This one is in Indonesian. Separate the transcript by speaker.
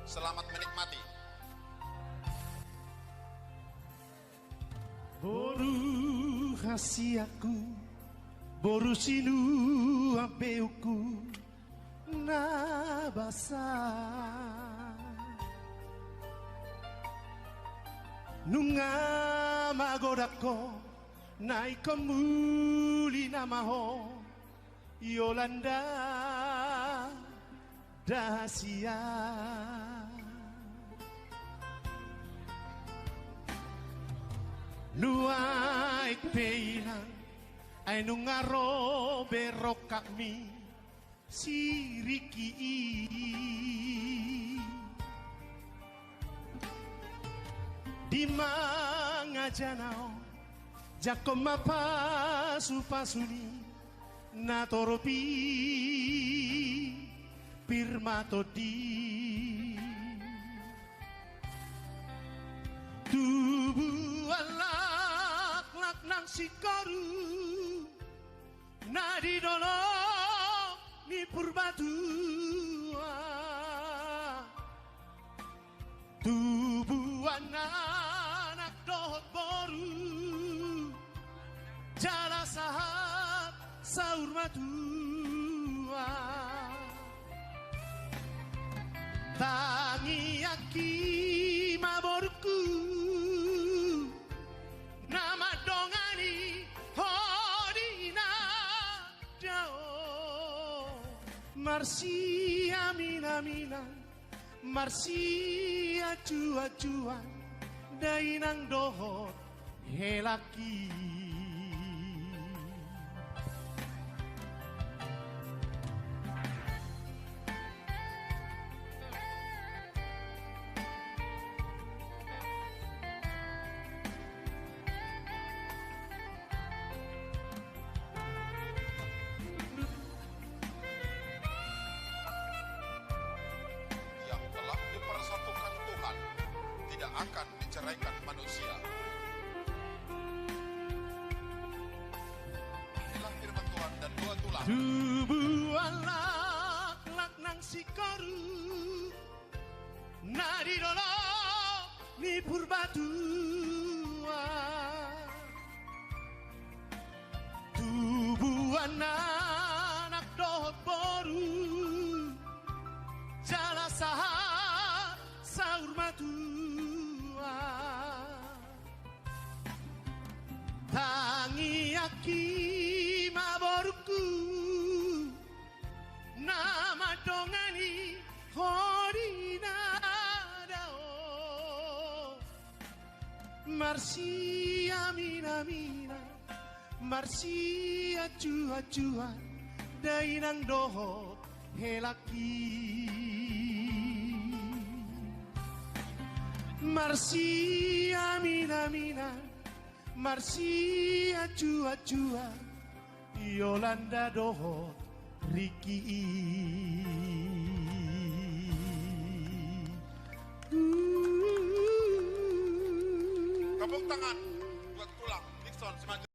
Speaker 1: Selamat menikmati.
Speaker 2: Boru hasiaku, boru sinu apeuku nabasa. Nunga magodako naiko muli namaho Yolanda Dahasia. Nuaik peilang ay nungaro berok kami siriki di mga janao jako mapasu-pasuni natoropi pirmatodi tubuh alak-lak nang sikaru nadidono ni purbatua tubuh anak dohot boru jala sahat saur matua tangi aki maborku nama dongani hodina jao marsi amina mina marsi acua acua dainang dohot helaki.
Speaker 1: Tidak akan diceraikan manusia. Inilah firman Tuhan dan dua tulang.
Speaker 2: Tubuh alak-lak nang sikaru nadidono ni purbatua tubuh anak dohot boru jala sahat saur matua tangi aki maborku nama dongani hodina dao marsi amina mina marsi acua acua dainang dohot helaki marsi amina mina marsi acua acua Yolanda dohot Riki.
Speaker 1: Tepuk tangan buat tulang Nixon Semaju.